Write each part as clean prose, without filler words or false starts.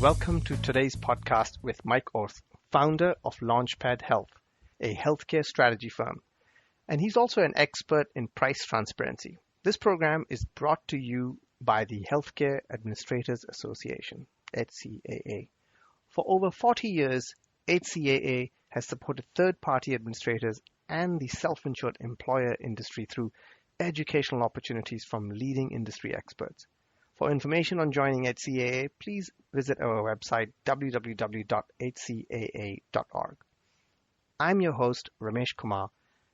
Welcome to today's podcast with Mike Orth, founder of Launchpad Health, a healthcare strategy firm. And he's also an expert in price transparency. This program is brought to you by the Healthcare Administrators Association, HCAA. For over 40 years, HCAA has supported third-party administrators and the self-insured employer industry through educational opportunities from leading industry experts. For information on joining HCAA, please visit our website, www.hcaa.org. I'm your host, Ramesh Kumar,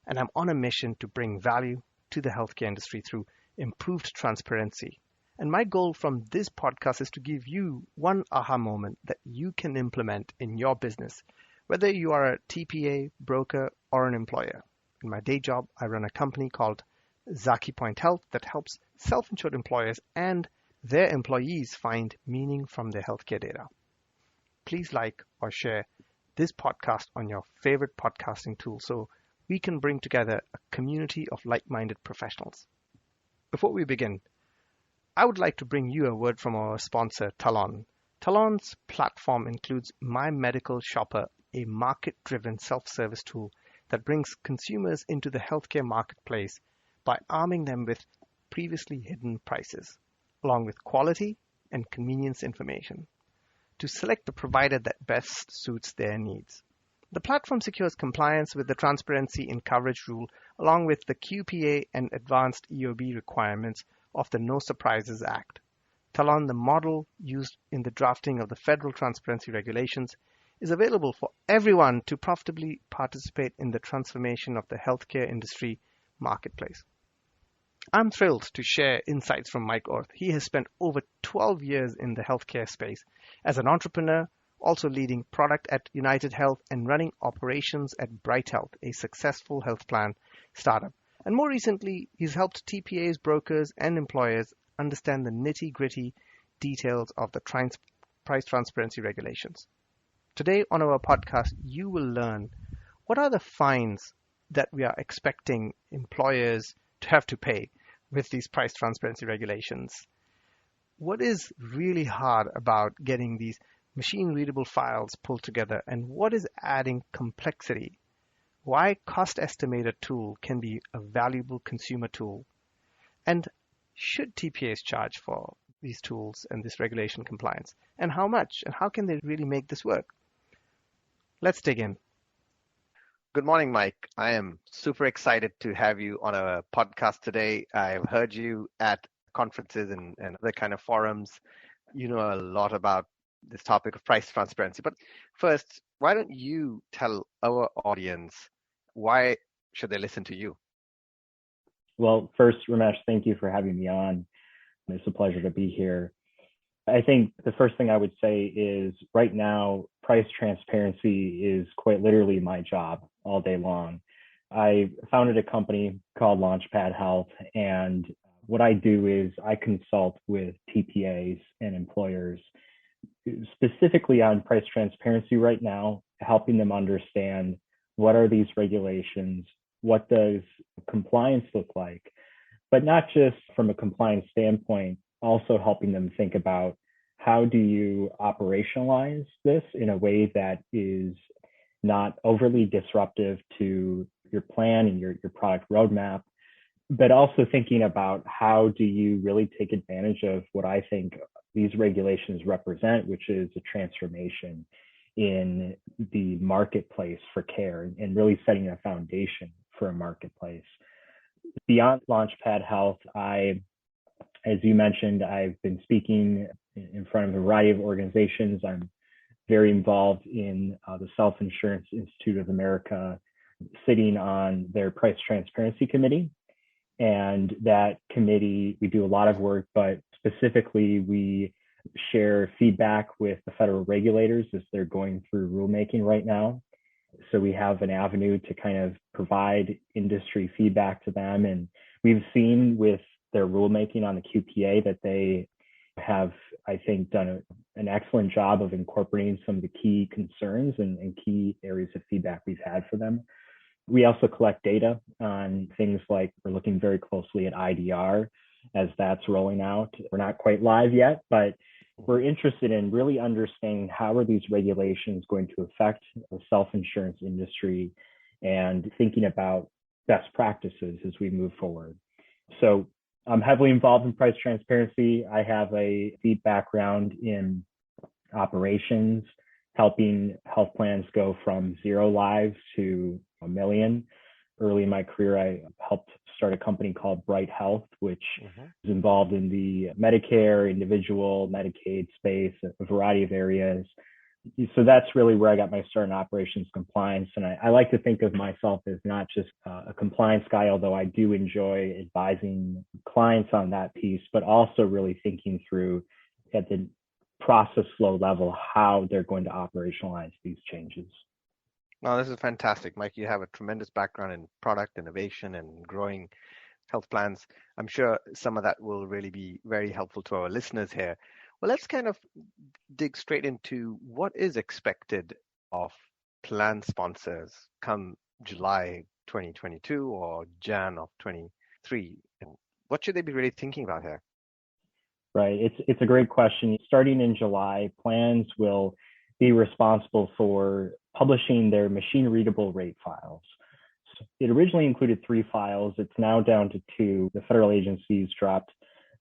and I'm on a mission to bring value to the healthcare industry through improved transparency. And my goal from this podcast is to give you one aha moment that you can implement in your business, whether you are a TPA, broker, or an employer. In my day job, I run a company called Zaki Point Health that helps self-insured employers and their employees find meaning from their healthcare data. Please like or share this podcast on your favorite podcasting tool so we can bring together a community of like-minded professionals. Before we begin, I would like to bring you a word from our sponsor, Talon. Talon's platform includes My Medical Shopper, a market-driven self-service tool that brings consumers into the healthcare marketplace by arming them with previously hidden prices, along with quality and convenience information, to select the provider that best suits their needs. The platform secures compliance with the transparency in coverage rule, along with the QPA and advanced EOB requirements of the No Surprises Act. Talon, the model used in the drafting of the federal transparency regulations, is available for everyone to profitably participate in the transformation of the healthcare industry marketplace. I'm thrilled to share insights from Mike Orth. He has spent over 12 years in the healthcare space as an entrepreneur, also leading product at United Health and running operations at Bright Health, a successful health plan startup. And more recently, he's helped TPAs, brokers, and employers understand the nitty-gritty details of the price transparency regulations. Today on our podcast, you will learn what are the fines that we are expecting employers to have to pay with these price transparency regulations. What is really hard about getting these machine-readable files pulled together, and what is adding complexity? Why cost estimator tool can be a valuable consumer tool? And should TPAs charge for these tools and this regulation compliance? And how much? And how can they really make this work? Let's dig in. Good morning, Mike. I am super excited to have you on a podcast today. I've heard you at conferences and other kind of forums. You know a lot about this topic of price transparency. But first, why don't you tell our audience why should they listen to you? Well, first, Ramesh, thank you for having me on. It's a pleasure to be here. I think the first thing I would say is right now, price transparency is quite literally my job all day long. I founded a company called Launchpad Health, and what I do is I consult with TPAs and employers, specifically on price transparency right now, helping them understand what are these regulations, what does compliance look like, but not just from a compliance standpoint, also helping them think about how do you operationalize this in a way that is not overly disruptive to your plan and your product roadmap, but also thinking about how do you really take advantage of what I think these regulations represent, which is a transformation in the marketplace for care and really setting a foundation for a marketplace. Beyond Launchpad Health, as you mentioned, I've been speaking in front of a variety of organizations. I'm very involved in the Self-Insurance Institute of America, sitting on their price transparency committee. And that committee, we do a lot of work, but specifically we share feedback with the federal regulators as they're going through rulemaking right now. So we have an avenue to kind of provide industry feedback to them. And we've seen with their rulemaking on the QPA that they have, I think, done an excellent job of incorporating some of the key concerns and key areas of feedback we've had for them. We also collect data on things like we're looking very closely at IDR as that's rolling out. We're not quite live yet, but we're interested in really understanding how are these regulations going to affect the self-insurance industry and thinking about best practices as we move forward. So I'm heavily involved in price transparency. I have a deep background in operations, helping health plans go from 0 lives to 1 million. Early in my career, I helped start a company called Bright Health, which is involved in the Medicare, individual, Medicaid space, a variety of areas. So that's really where I got my start in operations compliance. And I like to think of myself as not just a compliance guy, although I do enjoy advising clients on that piece, but also really thinking through at the process flow level how they're going to operationalize these changes. No, this is fantastic, Mike. You have a tremendous background in product innovation and growing health plans. I'm sure some of that will really be very helpful to our listeners here. Well, let's kind of dig straight into what is expected of plan sponsors come July 2022 or Jan of 23. And what should they be really thinking about here? Right. It's a great question. Starting in July, plans will be responsible for publishing their machine-readable rate files. So it originally included 3 files. It's now down to 2. The federal agencies dropped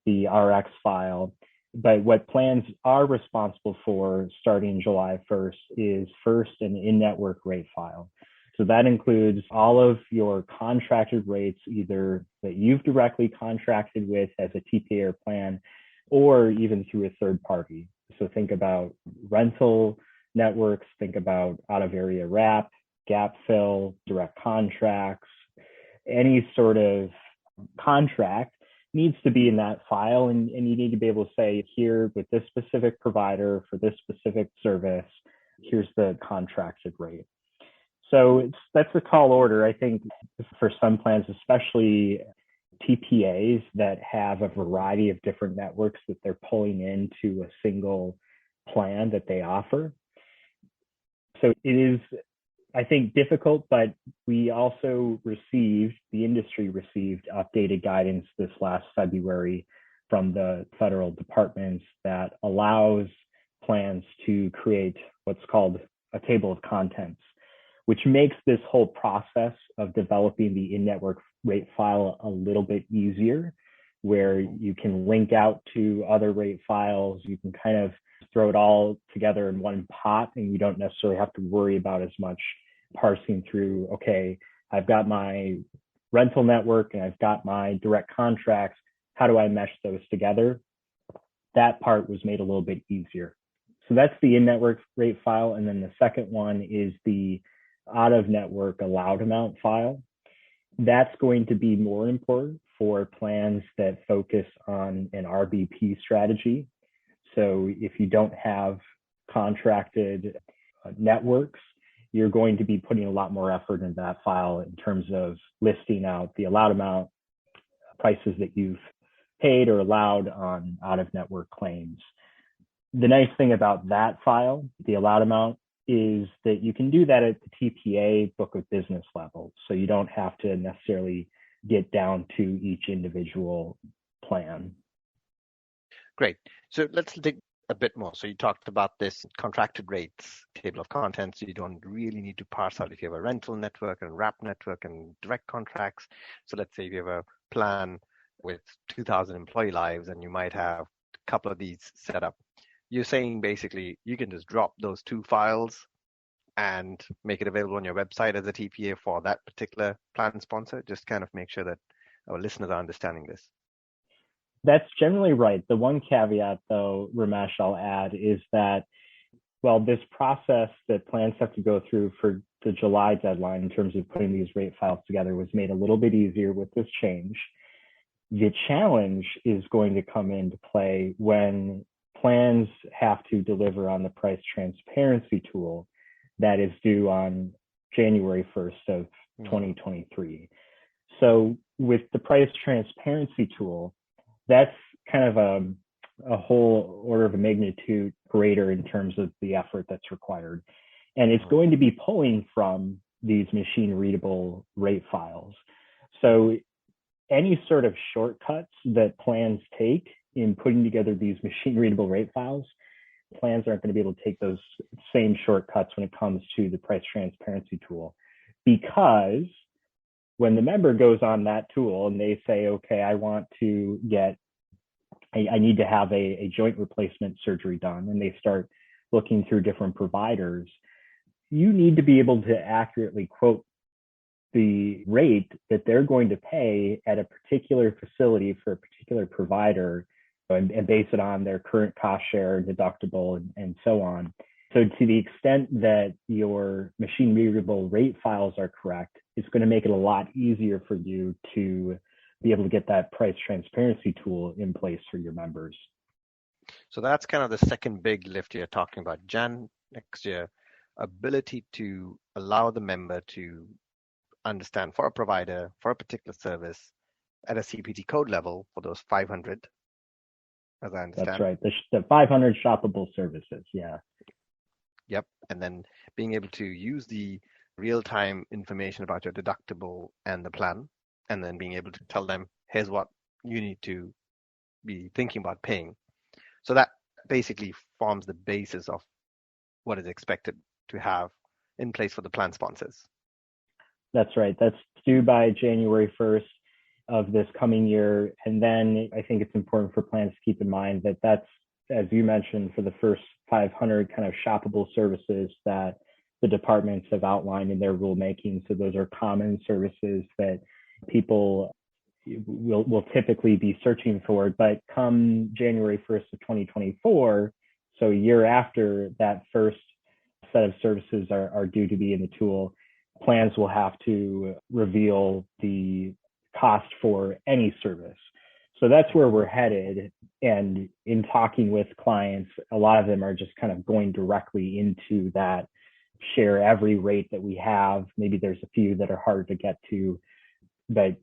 the RX file. But what plans are responsible for starting July 1st is first an in-network rate file. So that includes all of your contracted rates, either that you've directly contracted with as a TPA or plan, or even through a third party. So think about rental networks, think about out-of-area wrap, gap fill, direct contracts, any sort of contract needs to be in that file, and you need to be able to say, here with this specific provider for this specific service, here's the contracted rate. So that's a tall order, I think, for some plans, especially TPAs that have a variety of different networks that they're pulling into a single plan that they offer. So it is, I think, difficult, but we also the industry received updated guidance this last February from the federal departments that allows plans to create what's called a table of contents, which makes this whole process of developing the in-network rate file a little bit easier, where you can link out to other rate files. You can kind of throw it all together in one pot, and you don't necessarily have to worry about as much parsing through, okay, I've got my rental network and I've got my direct contracts. How do I mesh those together? That part was made a little bit easier. So that's the in-network rate file. And then the second one is the out-of-network allowed amount file. That's going to be more important for plans that focus on an RBP strategy. So if you don't have contracted networks, you're going to be putting a lot more effort into that file in terms of listing out the allowed amount, prices that you've paid or allowed on out-of-network claims. The nice thing about that file, the allowed amount, is that you can do that at the TPA book of business level. So you don't have to necessarily get down to each individual plan. Great. So let's dig a bit more. So you talked about this contracted rates table of contents. You don't really need to parse out if you have a rental network and wrap network and direct contracts. So let's say if you have a plan with 2,000 employee lives and you might have a couple of these set up. You're saying basically you can just drop those 2 files and make it available on your website as a TPA for that particular plan sponsor. Just kind of make sure that our listeners are understanding this. That's generally right. The one caveat, though, Ramesh, I'll add is that, well, this process that plans have to go through for the July deadline in terms of putting these rate files together was made a little bit easier with this change. The challenge is going to come into play when plans have to deliver on the price transparency tool that is due on January 1st of 2023. So with the price transparency tool, that's kind of a whole order of a magnitude greater in terms of the effort that's required. And it's going to be pulling from these machine readable rate files. So any sort of shortcuts that plans take in putting together these machine readable rate files, plans aren't going to be able to take those same shortcuts when it comes to the price transparency tool. Because when the member goes on that tool and they say, okay, I need to have a joint replacement surgery done, and they start looking through different providers, you need to be able to accurately quote the rate that they're going to pay at a particular facility for a particular provider, and base it on their current cost share, deductible, and so on. So to the extent that your machine readable rate files are correct, it's going to make it a lot easier for you to be able to get that price transparency tool in place for your members. So that's kind of the second big lift you're talking about, Jan, next year, ability to allow the member to understand for a provider, for a particular service at a CPT code level for those 500, as I understand. That's right, the 500 shoppable services, yeah. Yep, and then being able to use the real-time information about your deductible and the plan, and then being able to tell them, here's what you need to be thinking about paying. So that basically forms the basis of what is expected to have in place for the plan sponsors. That's right. That's due by January 1st of this coming year. And then I think it's important for plans to keep in mind that that's, as you mentioned, for the first 500 kind of shoppable services that the departments have outlined in their rulemaking. So those are common services that people will typically be searching for. But come January 1st of 2024, so a year after that first set of services are due to be in the tool, plans will have to reveal the cost for any service. So that's where we're headed. And in talking with clients, a lot of them are just kind of going directly into that share every rate that we have. Maybe there's a few that are hard to get to, but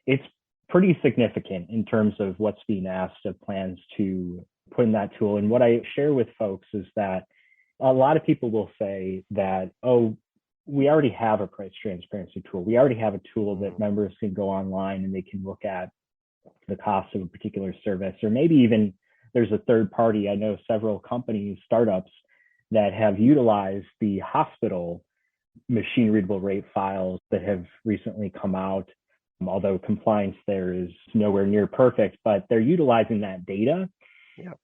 it's pretty significant in terms of what's being asked of plans to put in that tool. And what I share with folks is that a lot of people will say that, oh, we already have a price transparency tool. We already have a tool that members can go online and they can look at the cost of a particular service, or maybe even there's a third party. I know several companies, startups that have utilized the hospital machine readable rate files that have recently come out, although compliance there is nowhere near perfect, but they're utilizing that data. Yep.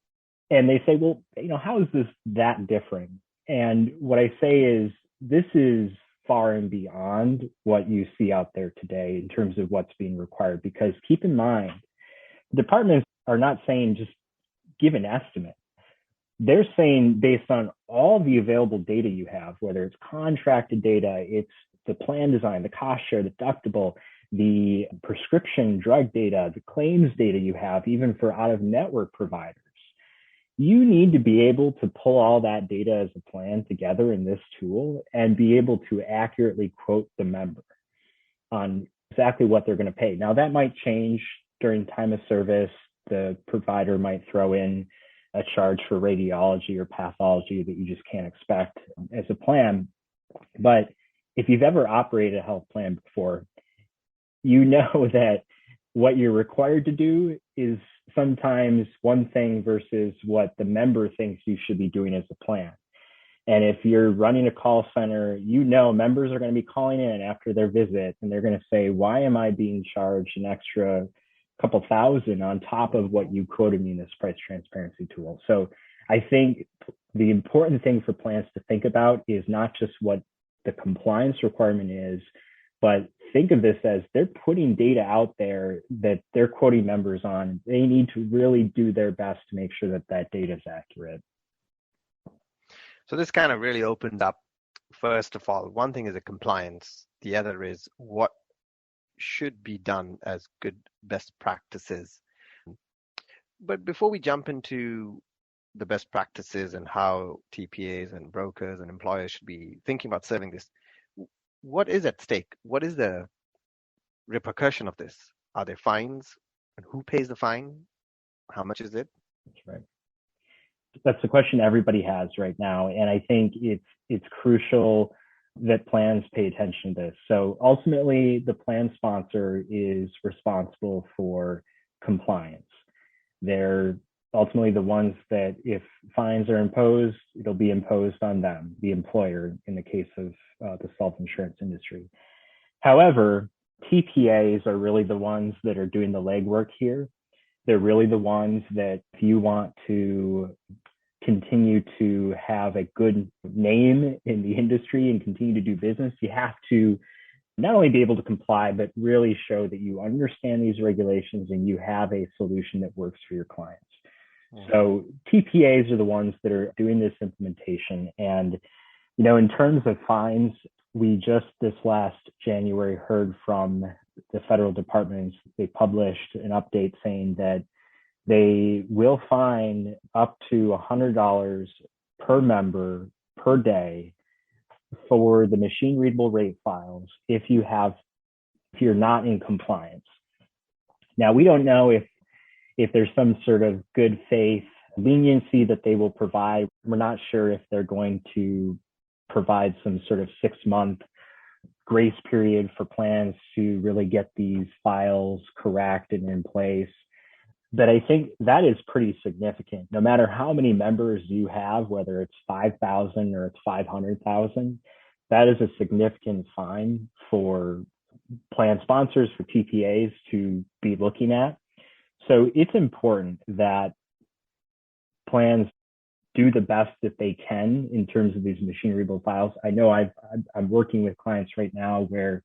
And they say, well, how is this that different? And what I say is, this is far and beyond what you see out there today in terms of what's being required, because keep in mind, departments are not saying just give an estimate. They're saying based on all the available data you have, whether it's contracted data, it's the plan design, the cost share, the deductible, the prescription drug data, the claims data you have, even for out-of-network providers. You need to be able to pull all that data as a plan together in this tool and be able to accurately quote the member on exactly what they're going to pay. Now, that might change during time of service. The provider might throw in a charge for radiology or pathology that you just can't expect as a plan. But if you've ever operated a health plan before, you know that what you're required to do is sometimes one thing versus what the member thinks you should be doing as a plan. And if you're running a call center, members are going to be calling in after their visit and they're going to say, why am I being charged an extra couple thousand on top of what you quoted me in this price transparency tool? So I think the important thing for plans to think about is not just what the compliance requirement is, but think of this as they're putting data out there that they're quoting members on. They need to really do their best to make sure that that data is accurate. So this kind of really opened up, first of all, one thing is the compliance. The other is what should be done as good best practices. But before we jump into the best practices and how TPAs and brokers and employers should be thinking about serving this, what is at stake? What is the repercussion of this? Are there fines? And who pays the fine? How much is it? That's right. That's the question everybody has right now. And I think it's crucial that plans pay attention to this. So ultimately, the plan sponsor is responsible for compliance. They're ultimately the ones that if fines are imposed, it'll be imposed on them, the employer, in the case of the self-insurance industry. However, TPAs are really the ones that are doing the legwork here. They're really the ones that if you want to continue to have a good name in the industry and continue to do business, you have to not only be able to comply, but really show that you understand these regulations and you have a solution that works for your clients. So TPAs are the ones that are doing this implementation. And, in terms of fines, we just this last January heard from the federal departments. They published an update saying that they will fine up to $100 per member per day for the machine readable rate files if you're not in compliance. Now, we don't know if there's some sort of good faith leniency that they will provide. We're not sure if they're going to provide some sort of 6-month grace period for plans to really get these files correct and in place. But I think that is pretty significant. No matter how many members you have, whether it's 5,000 or it's 500,000, that is a significant fine for plan sponsors, for TPAs to be looking at. So it's important that plans do the best that they can in terms of these machine readable files. I know I'm working with clients right now where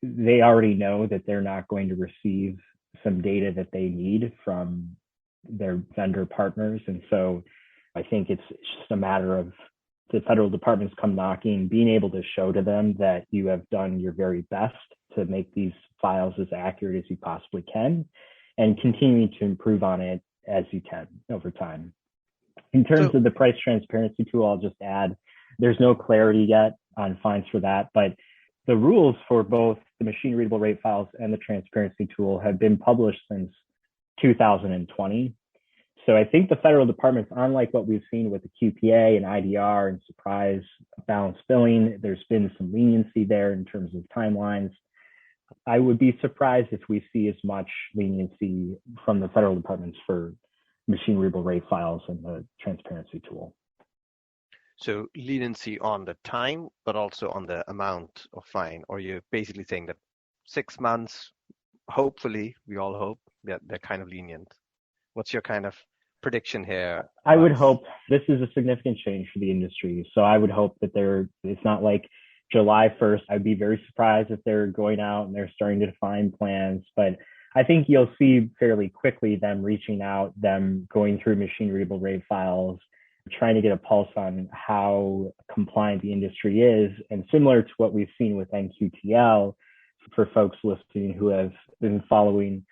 they already know that they're not going to receive some data that they need from their vendor partners. And so I think it's just a matter of the federal departments come knocking, being able to show to them that you have done your very best to make these files as accurate as you possibly can, and continuing to improve on it as you can over time. In terms of the price transparency tool, I'll just add, there's no clarity yet on fines for that, but the rules for both the machine readable rate files and the transparency tool have been published since 2020. So I think the federal departments, unlike what we've seen with the QPA and IDR and surprise balance billing, there's been some leniency there in terms of timelines. I would be surprised if we see as much leniency from the federal departments for machine readable rate files and the transparency tool. So leniency on the time, but also on the amount of fine, or you're basically saying that 6 months, hopefully, we all hope that they're kind of lenient. What's your kind of prediction here? I would hope this is a significant change for the industry. So I would hope that it's not like July 1st. I'd be very surprised if they're going out and they're starting to define plans, but I think you'll see fairly quickly them reaching out, them going through machine readable rate files, trying to get a pulse on how compliant the industry is. And similar to what we've seen with NQTL, for folks listening who have been following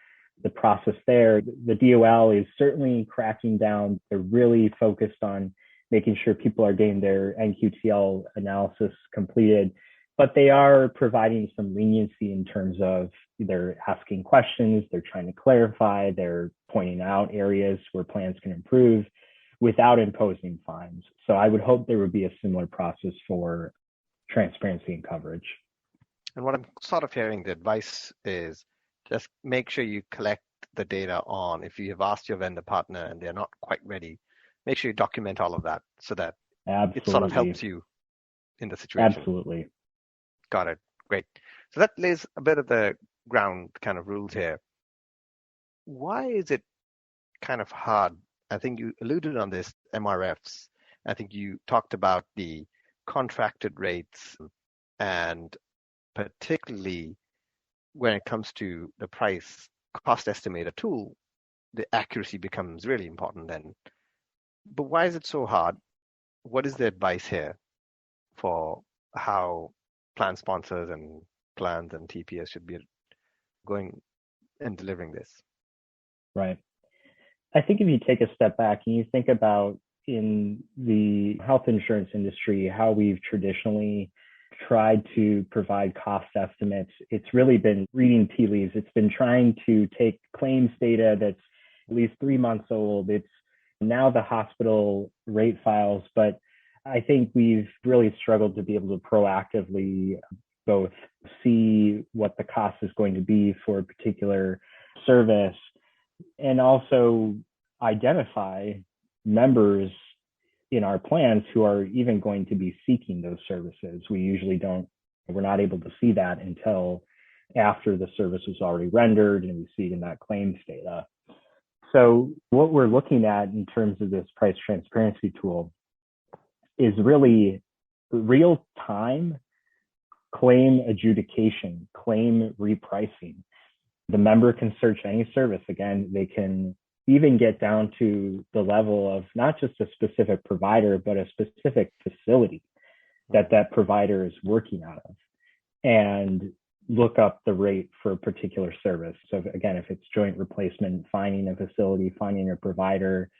the process there, the DOL is certainly cracking down. They're really focused on making sure people are getting their NQTL analysis completed, but they are providing some leniency in terms of they're asking questions, they're trying to clarify, they're pointing out areas where plans can improve without imposing fines. So I would hope there would be a similar process for transparency and coverage. And what I'm sort of hearing, the advice is just make sure you collect the data on, if you have asked your vendor partner and they're not quite ready, make sure you document all of that so that it sort of helps you in the situation. Absolutely. Got it. Great. So that lays a bit of the ground kind of rules here. Why is it kind of hard? I think you alluded on this, MRFs. I think you talked about the contracted rates, and particularly when it comes to the price cost estimator tool, the accuracy becomes really important then. But why is it so hard? What is the advice here for how plan sponsors and plans and TPS should be going and delivering this? Right. I think if you take a step back and you think about in the health insurance industry, how we've traditionally tried to provide cost estimates, it's really been reading tea leaves. It's been trying to take claims data that's at least 3 months old. It's now the hospital rate files, but I think we've really struggled to be able to proactively both see what the cost is going to be for a particular service, and also identify members in our plans who are even going to be seeking those services. We're not able to see that until after the service was already rendered and we see it in that claims data. So what we're looking at in terms of this price transparency tool is really real-time claim adjudication, claim repricing. The member can search any service. Again, they can even get down to the level of not just a specific provider, but a specific facility that provider is working out of, and look up the rate for a particular service. So again, if it's joint replacement, finding a facility, finding a provider,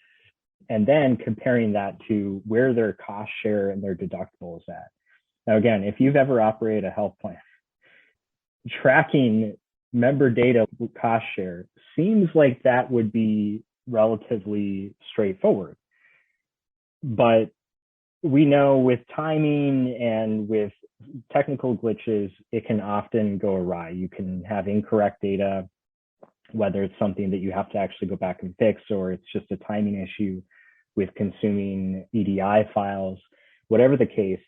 and then comparing that to where their cost share and their deductible is at. Now, again, if you've ever operated a health plan, tracking member data cost share seems like that would be relatively straightforward. But we know with timing and with technical glitches, it can often go awry. You can have incorrect data, whether it's something that you have to actually go back and fix, or it's just a timing issue with consuming EDI files. Whatever the case,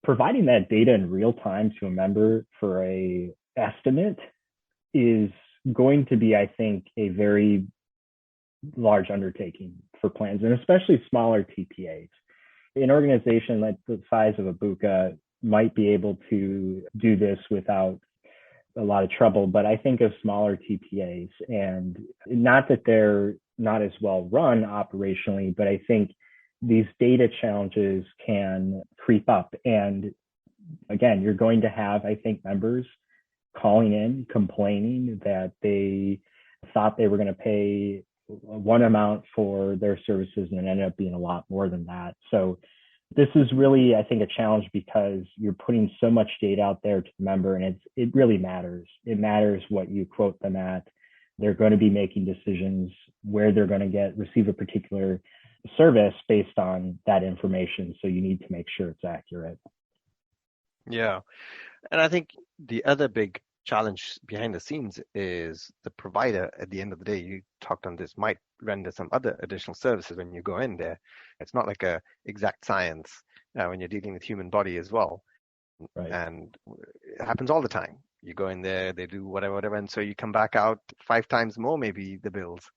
providing that data in real time to a member for a estimate is going to be, I think, a very large undertaking for plans, and especially smaller TPAs. An organization like the size of a Buca might be able to do this without a lot of trouble, but I think of smaller TPAs, and not that they're not as well run operationally, but I think these data challenges can creep up. And again, you're going to have, I think, members calling in, complaining that they thought they were going to pay one amount for their services and it ended up being a lot more than that. So this is really, I think, a challenge because you're putting so much data out there to the member, and it really matters. It matters what you quote them at. They're going to be making decisions where they're going to receive a particular service based on that information. So you need to make sure it's accurate. Yeah. And I think the other big challenge behind the scenes is the provider. At the end of the day, you talked on this, might render some other additional services when you go in there. It's not like a exact science when you're dealing with human body as well. Right. And it happens all the time. You go in there, they do whatever, and so you come back out 5 times more, maybe, the bills.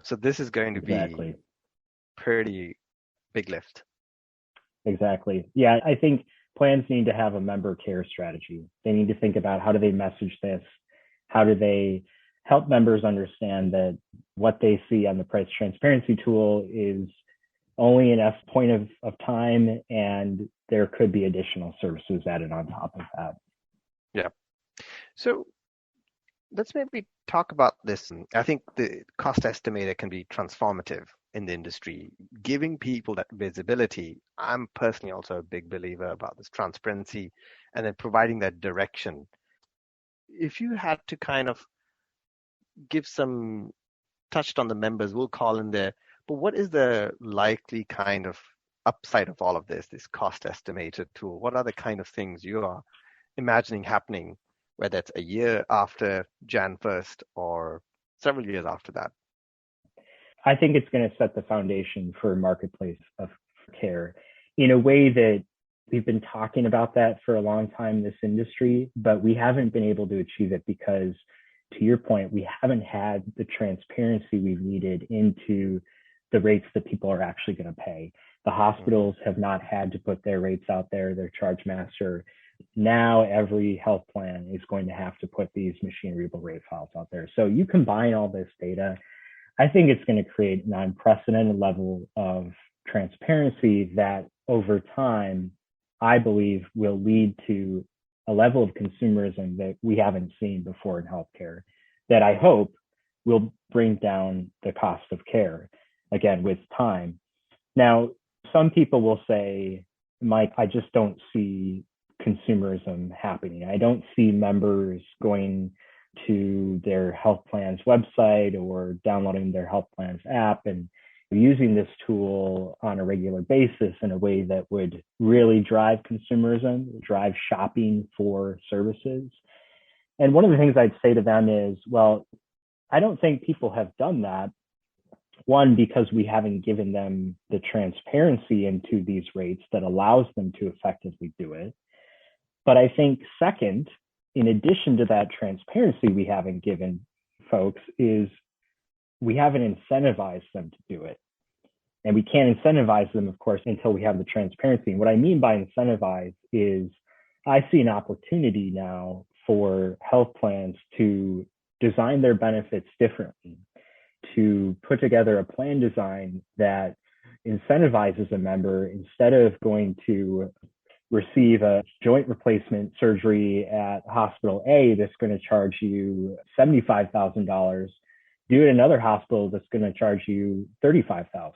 So this is going to be pretty big lift. Exactly. Yeah, I think plans need to have a member care strategy. They need to think about how do they message this? How do they help members understand that what they see on the price transparency tool is only an point of time, and there could be additional services added on top of that. Yeah. So let's maybe talk about this. I think the cost estimator can be transformative in the industry, giving people that visibility. I'm personally also a big believer about this transparency and then providing that direction. If you had to kind of give some, touched on the members, we'll call in there, but what is the likely kind of upside of all of this cost estimator tool? What are the kind of things you are imagining happening, whether it's a year after Jan 1st or several years after that? I think it's going to set the foundation for a marketplace of care in a way that we've been talking about that for a long time in this industry, but we haven't been able to achieve it because, to your point, we haven't had the transparency we've needed into the rates that people are actually going to pay. The hospitals have not had to put their rates out there, their charge master. Now every health plan is going to have to put these machine readable rate files out there. So you combine all this data, I think it's going to create an unprecedented level of transparency that over time, I believe, will lead to a level of consumerism that we haven't seen before in healthcare, that I hope will bring down the cost of care, again, with time. Now, some people will say, Mike, I just don't see consumerism happening. I don't see members going to their health plan's website or downloading their health plan's app and using this tool on a regular basis in a way that would really drive consumerism, drive shopping for services. And one of the things I'd say to them is, well, I don't think people have done that. One, because we haven't given them the transparency into these rates that allows them to effectively do it. But I think second, in addition to that transparency we haven't given folks, is we haven't incentivized them to do it. And we can't incentivize them, of course, until we have the transparency. And what I mean by incentivize is I see an opportunity now for health plans to design their benefits differently, to put together a plan design that incentivizes a member instead of going to receive a joint replacement surgery at hospital A that's going to charge you $75,000, do it at another hospital that's going to charge you $35,000.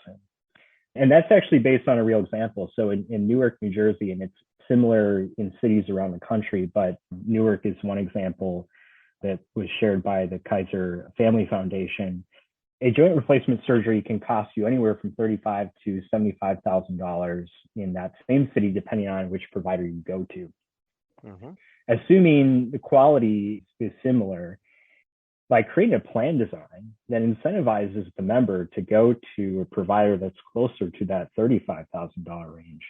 And that's actually based on a real example. So in Newark, New Jersey, and it's similar in cities around the country, but Newark is one example that was shared by the Kaiser Family Foundation. A joint replacement surgery can cost you anywhere from $35,000 to $75,000 in that same city, depending on which provider you go to. Mm-hmm. Assuming the quality is similar, by creating a plan design that incentivizes the member to go to a provider that's closer to that $35,000 range,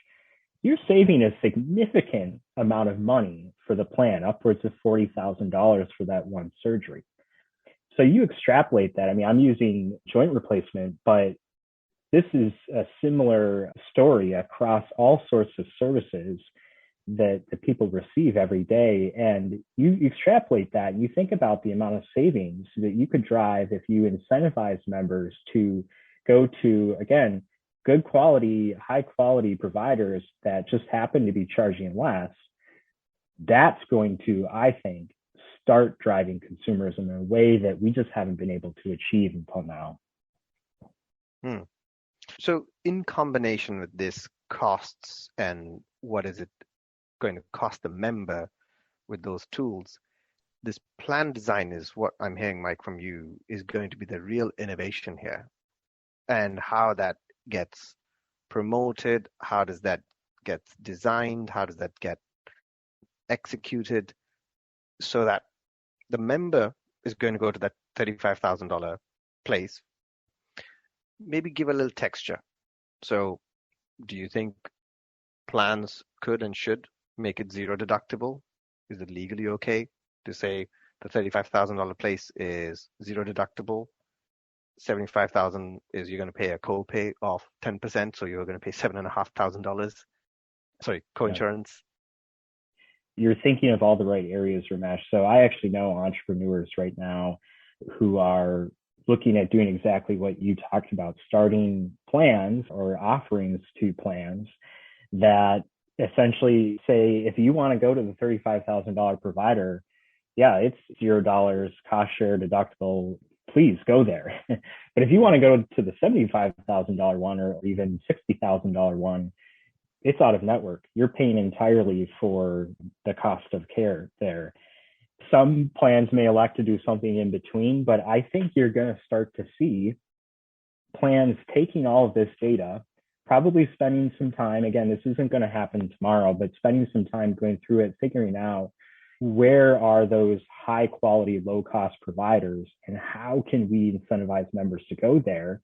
you're saving a significant amount of money for the plan, upwards of $40,000 for that one surgery. So you extrapolate that. I mean, I'm using joint replacement, but this is a similar story across all sorts of services that the people receive every day. And you extrapolate that and you think about the amount of savings that you could drive if you incentivize members to go to, again, good quality, high quality providers that just happen to be charging less. That's going to, I think, start driving consumerism in a way that we just haven't been able to achieve until now. So in combination with this costs and what is it going to cost the member with those tools, this plan design is what I'm hearing, Mike, from you, is going to be the real innovation here. And how that gets promoted, how does that get designed, how does that get executed so that the member is going to go to that $35,000 place, maybe give a little texture. So do you think plans could and should make it zero deductible? Is it legally okay to say the $35,000 place is zero deductible? $75,000 is you're going to pay a copay of 10%, so you're going to pay $7,500. Sorry, coinsurance. You're thinking of all the right areas, Ramesh. So I actually know entrepreneurs right now who are looking at doing exactly what you talked about, starting plans or offerings to plans that essentially say, if you want to go to the $35,000 provider, yeah, it's $0 cost share deductible. Please go there. But if you want to go to the $75,000 one or even $60,000 one, it's out of network. You're paying entirely for the cost of care there. Some plans may elect to do something in between, but I think you're going to start to see plans taking all of this data, probably spending some time. Again, this isn't going to happen tomorrow, but spending some time going through it, figuring out where are those high quality, low cost providers and how can we incentivize members to go there.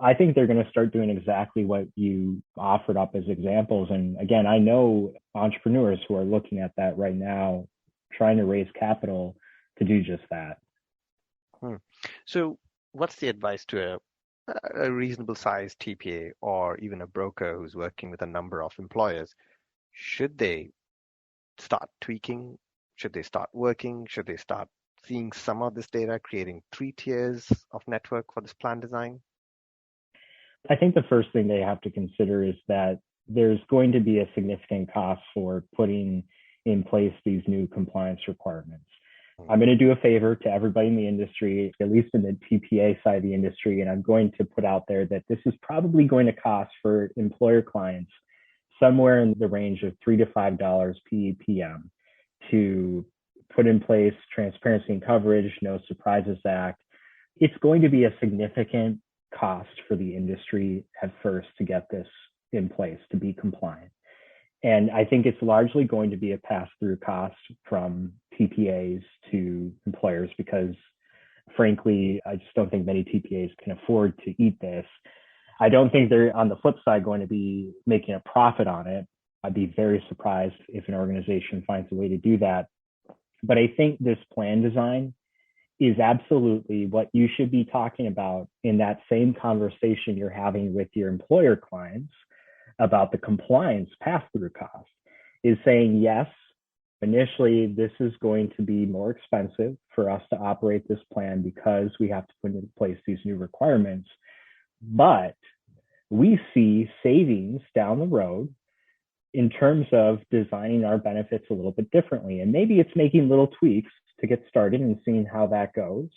I think they're going to start doing exactly what you offered up as examples. And again, I know entrepreneurs who are looking at that right now, trying to raise capital to do just that. So what's the advice to a reasonable sized TPA or even a broker who's working with a number of employers? Should they start tweaking? Should they start working? Should they start seeing some of this data, creating 3 tiers of network for this plan design? I think the first thing they have to consider is that there's going to be a significant cost for putting in place these new compliance requirements. I'm going to do a favor to everybody in the industry, at least in the TPA side of the industry, and I'm going to put out there that this is probably going to cost for employer clients somewhere in the range of $3 to $5 PEPM to put in place transparency and coverage, No Surprises Act. It's going to be a significant cost for the industry at first to get this in place, to be compliant. And I think it's largely going to be a pass-through cost from TPAs to employers because frankly, I just don't think many TPAs can afford to eat this. I don't think they're, on the flip side, going to be making a profit on it. I'd be very surprised if an organization finds a way to do that. But I think this plan design is absolutely what you should be talking about in that same conversation you're having with your employer clients about the compliance pass-through cost, is saying, yes, initially this is going to be more expensive for us to operate this plan because we have to put in place these new requirements. But we see savings down the road in terms of designing our benefits a little bit differently. And maybe it's making little tweaks to get started and seeing how that goes.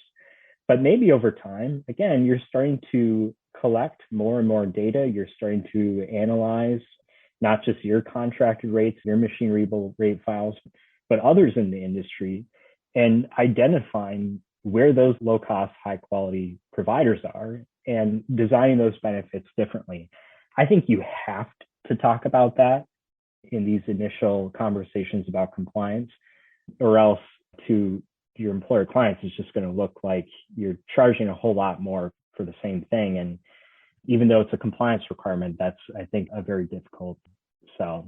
But maybe over time, again, you're starting to collect more and more data. You're starting to analyze not just your contracted rates, your machine readable rate files, but others in the industry, and identifying where those low cost, high quality providers are and designing those benefits differently. I think you have to talk about that in these initial conversations about compliance, or else to your employer clients, it's just going to look like you're charging a whole lot more for the same thing. And even though it's a compliance requirement, that's, I think, a very difficult sell.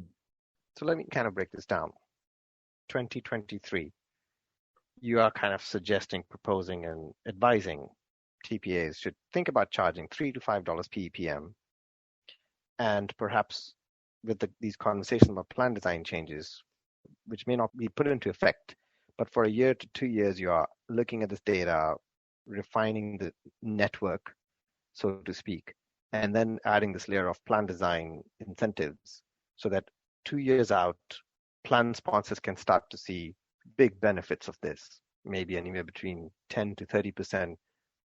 So let me kind of break this down. 2023, you are kind of suggesting, proposing, and advising TPAs should think about charging $3 to $5 PEPM, and perhaps with these conversations about plan design changes, which may not be put into effect, but for a year to 2 years, you are looking at this data, refining the network, so to speak, and then adding this layer of plan design incentives so that 2 years out, plan sponsors can start to see big benefits of this, maybe anywhere between 10 to 30%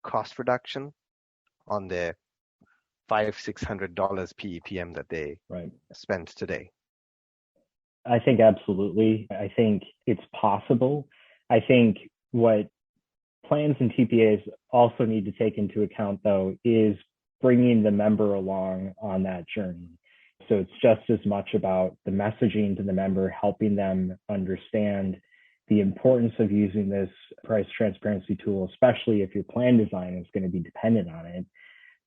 cost reduction on their $500-$600 PEPM that they spend today. I think absolutely. I think it's possible. I think what plans and TPAs also need to take into account, though, is bringing the member along on that journey. So it's just as much about the messaging to the member, helping them understand the importance of using this price transparency tool, especially if your plan design is going to be dependent on it.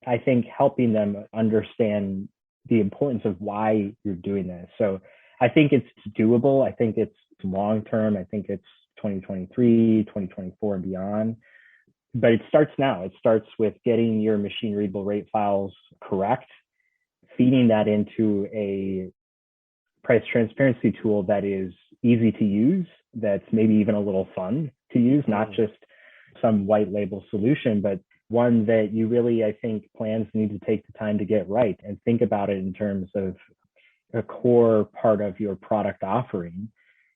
I think helping them understand the importance of why you're doing this. So I think it's doable. I think it's long-term. I think it's 2023, 2024 and beyond. But it starts now. It starts with getting your machine readable rate files correct, feeding that into a price transparency tool that is easy to use, that's maybe even a little fun to use, not just some white label solution, but one that you really, I think, plans need to take the time to get right and think about it in terms of a core part of your product offering.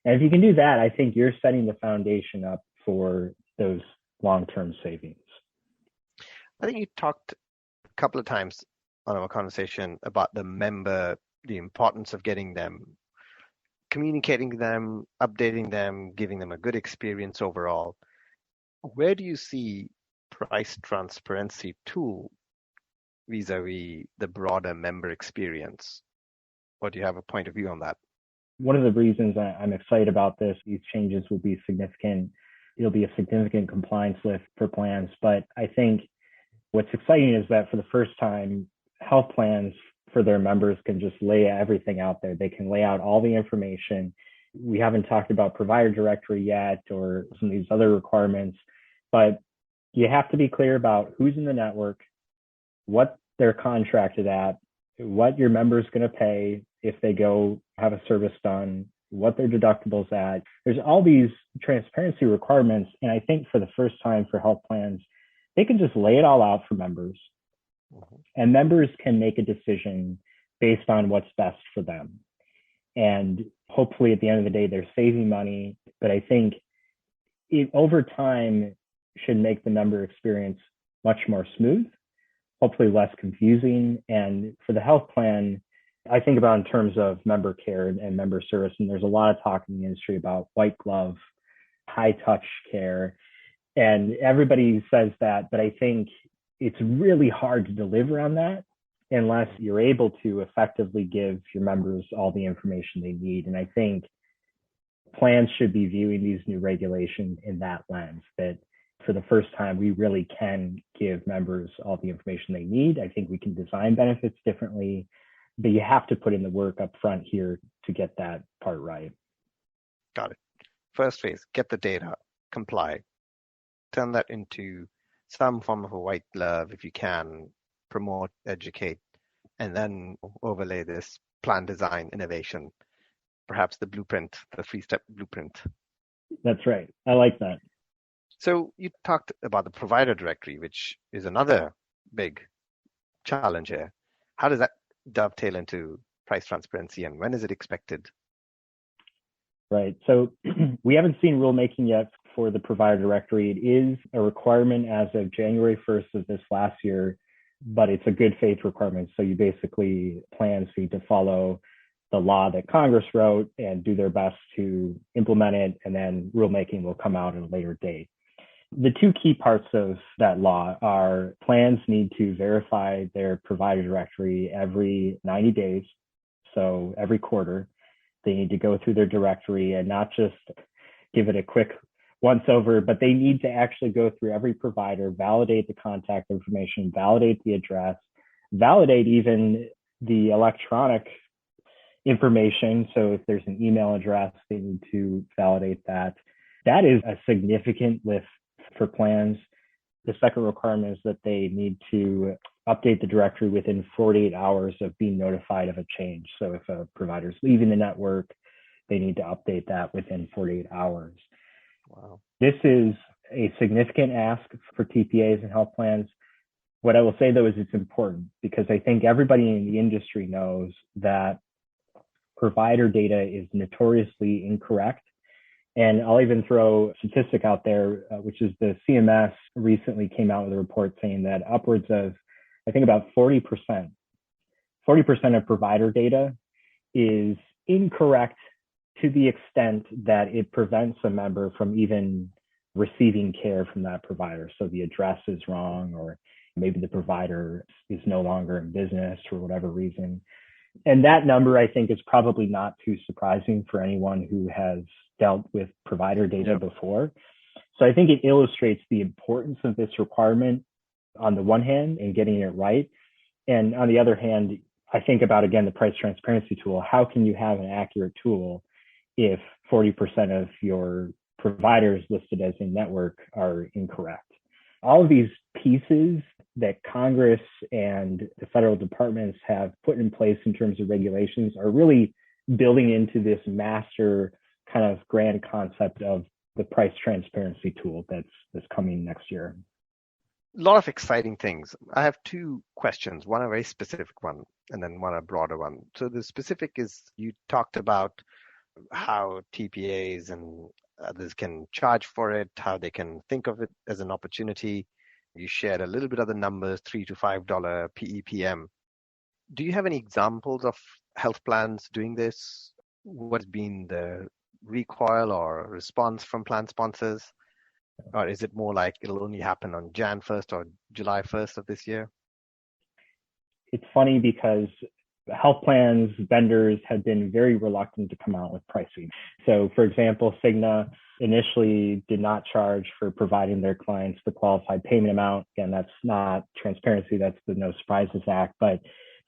And if you can do that, I think you're setting the foundation up for those long-term savings. I think you talked a couple of times on our conversation about the member, the importance of getting them, communicating them, updating them, giving them a good experience overall. Where do you see price transparency tool vis-a-vis the broader member experience? Or do you have a point of view on that? One of the reasons I'm excited about this, these changes will be significant. It'll be a significant compliance lift for plans. But I think what's exciting is that for the first time, health plans for their members can just lay everything out there. They can lay out all the information. We haven't talked about provider directory yet or some of these other requirements, but you have to be clear about who's in the network, what they're contracted at, what your member's going to pay if they go have a service done, what their deductible's at. There's all these transparency requirements. And I think for the first time for health plans, they can just lay it all out for members. And members can make a decision based on what's best for them. And hopefully at the end of the day, they're saving money. But I think it over time should make the member experience much more smooth, hopefully less confusing. And for the health plan, I think about in terms of member care and member service. And there's a lot of talk in the industry about white glove, high touch care. And everybody says that, but I think it's really hard to deliver on that unless you're able to effectively give your members all the information they need. And I think plans should be viewing these new regulations in that lens, that for the first time, we really can give members all the information they need. I think we can design benefits differently, but you have to put in the work up front here to get that part right. Got it. First phase, get the data, comply, turn that into some form of a white glove if you can, promote, educate, and then overlay this plan, design, innovation, perhaps the blueprint, the 3-step blueprint. That's right. I like that. So you talked about the provider directory, which is another big challenge here. How does that dovetail into price transparency, and when is it expected? Right. So we haven't seen rulemaking yet for the provider directory. It is a requirement as of January 1st of this last year, but it's a good faith requirement. So you basically plans need to follow the law that Congress wrote and do their best to implement it, and then rulemaking will come out at a later date. The two key parts of that law are plans need to verify their provider directory every 90 days, so every quarter. They need to go through their directory and not just give it a quick once over, but they need to actually go through every provider, validate the contact information, validate the address, validate even the electronic information. So if there's an email address, they need to validate that. That is a significant lift for plans. The second requirement is that they need to update the directory within 48 hours of being notified of a change. So if a provider's leaving the network, they need to update that within 48 hours. Wow. This is a significant ask for TPAs and health plans. What I will say, though, is it's important because I think everybody in the industry knows that provider data is notoriously incorrect. And I'll even throw a statistic out there, which is the CMS recently came out with a report saying that upwards of, I think about 40% of provider data is incorrect to the extent that it prevents a member from even receiving care from that provider. So the address is wrong, or maybe the provider is no longer in business for whatever reason. And that number, I think, is probably not too surprising for anyone who has dealt with provider data before. So I think it illustrates the importance of this requirement on the one hand in getting it right. And on the other hand, I think about, again, the price transparency tool. How can you have an accurate tool if 40% of your providers listed as in network are incorrect? All of these pieces that Congress and the federal departments have put in place in terms of regulations are really building into this master kind of grand concept of the price transparency tool that's coming next year. A lot of exciting things. I have two questions, one a very specific one and then one a broader one. So the specific is, you talked about how TPAs and others can charge for it, how they can think of it as an opportunity. You shared a little bit of the numbers, $3 to $5 PEPM. Do you have any examples of health plans doing this? What's been the recoil or response from plan sponsors? Or is it more like it'll only happen on Jan 1st or July 1st of this year? It's funny because health plans, vendors have been very reluctant to come out with pricing. So for example, Cigna initially did not charge for providing their clients the qualified payment amount. Again, that's not transparency, that's the No Surprises Act, but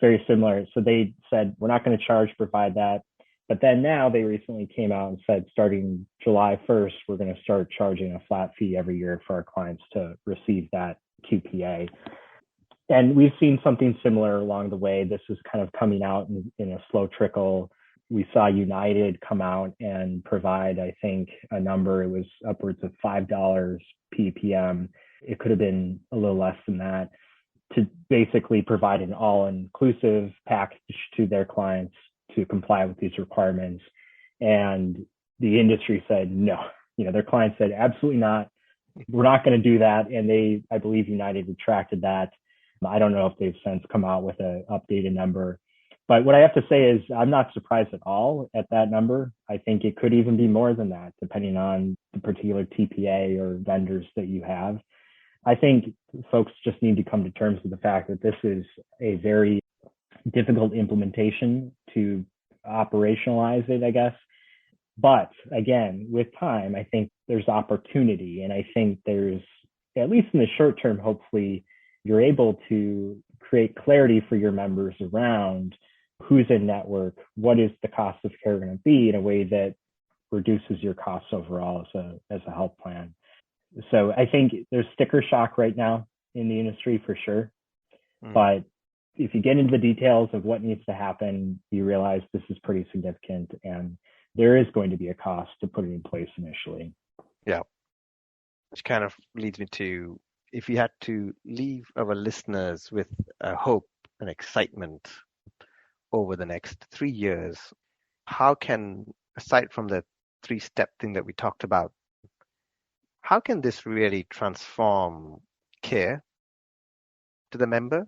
very similar. So they said, we're not going to charge, provide that. But then now they recently came out and said, starting July 1st, we're going to start charging a flat fee every year for our clients to receive that QPA. And we've seen something similar along the way. This is kind of coming out in a slow trickle. We saw United come out and provide, I think, a number. It was upwards of $5 PPM. It could have been a little less than that, to basically provide an all-inclusive package to their clients to comply with these requirements. And the industry said no. Their clients said, absolutely not. We're not going to do that. And I believe United retracted that. I don't know if they've since come out with an updated number. But what I have to say is I'm not surprised at all at that number. I think it could even be more than that, depending on the particular TPA or vendors that you have. I think folks just need to come to terms with the fact that this is a very difficult implementation to operationalize it, I guess. But again, with time, I think there's opportunity, and I think there's at least in the short term, hopefully, you're able to create clarity for your members around who's in network, what is the cost of care going to be in a way that reduces your costs overall as a health plan. So I think there's sticker shock right now in the industry for sure. But if you get into the details of what needs to happen, you realize this is pretty significant and there is going to be a cost to put it in place initially. Yeah. Which kind of leads me to, if you had to leave our listeners with a hope and excitement over the next 3 years, how can, aside from the 3-step thing that we talked about, how can this really transform care to the member,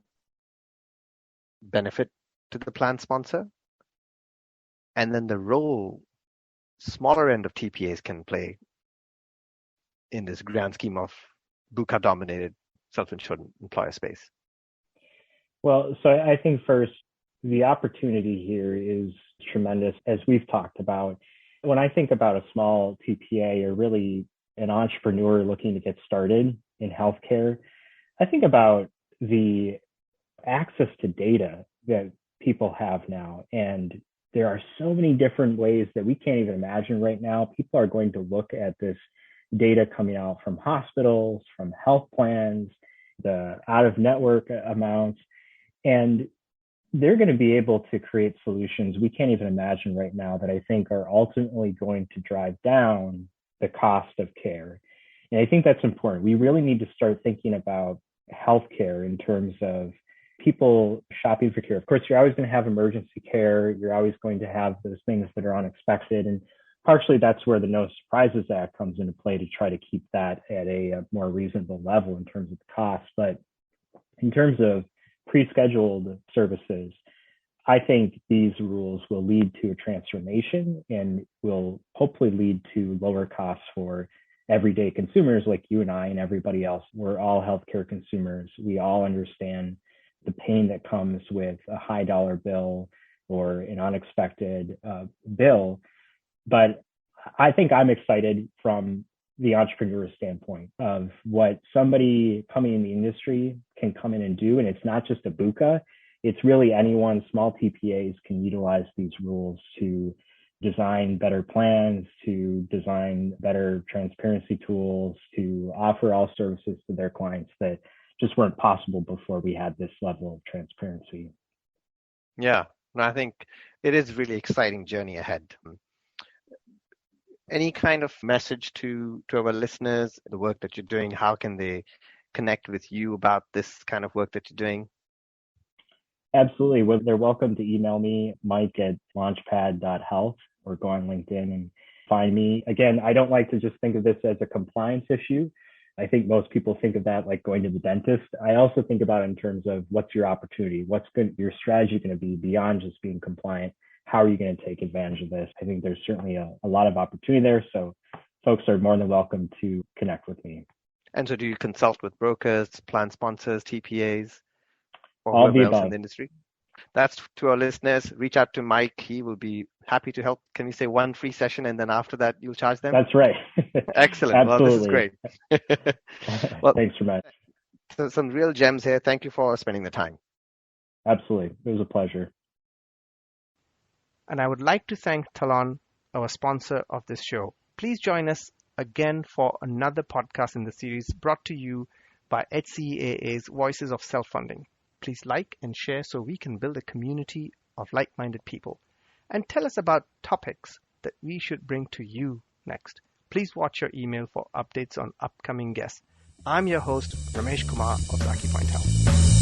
benefit to the plan sponsor, and then the role smaller end of TPAs can play in this grand scheme of BUCA-dominated self-insured employer space? Well, so I think first, the opportunity here is tremendous, as we've talked about. When I think about a small TPA or really an entrepreneur looking to get started in healthcare, I think about the access to data that people have now. And there are so many different ways that we can't even imagine right now. People are going to look at this data coming out from hospitals, from health plans, the out-of-network amounts, and they're going to be able to create solutions we can't even imagine right now that I think are ultimately going to drive down the cost of care. And I think that's important. We really need to start thinking about healthcare in terms of people shopping for care. Of course, you're always going to have emergency care. You're always going to have those things that are unexpected. And partially that's where the No Surprises Act comes into play to try to keep that at a more reasonable level in terms of the cost. But in terms of pre-scheduled services, I think these rules will lead to a transformation and will hopefully lead to lower costs for everyday consumers like you and I and everybody else. We're all healthcare consumers. We all understand the pain that comes with a high dollar bill or an unexpected bill. But I think I'm excited from the entrepreneur standpoint of what somebody coming in the industry can come in and do. And it's not just a BUCA, it's really anyone. Small TPAs can utilize these rules to design better plans, to design better transparency tools, to offer all services to their clients that just weren't possible before we had this level of transparency. Yeah, and I think it is really exciting journey ahead. Any kind of message to our listeners, the work that you're doing, how can they connect with you about this kind of work that you're doing? Absolutely. Well, they're welcome to email me, mike@launchpad.health, or go on LinkedIn and find me. Again, I don't like to just think of this as a compliance issue. I think most people think of that like going to the dentist. I also think about it in terms of what's your opportunity, what's your strategy going to be beyond just being compliant. How are you going to take advantage of this? I think there's certainly a lot of opportunity there. So folks are more than welcome to connect with me. And so do you consult with brokers, plan sponsors, TPAs, or All whoever the else above. in the industry? That's to our listeners. Reach out to Mike. He will be happy to help. Can you say one free session and then after that you'll charge them? That's right. Excellent. Absolutely. Well, this is great. Well, thanks so much. So some real gems here. Thank you for spending the time. Absolutely. It was a pleasure. And I would like to thank Talon, our sponsor of this show. Please join us again for another podcast in the series brought to you by HCAA's Voices of Self-Funding. Please like and share so we can build a community of like-minded people. And tell us about topics that we should bring to you next. Please watch your email for updates on upcoming guests. I'm your host, Ramesh Kumar of Lucky Point Health.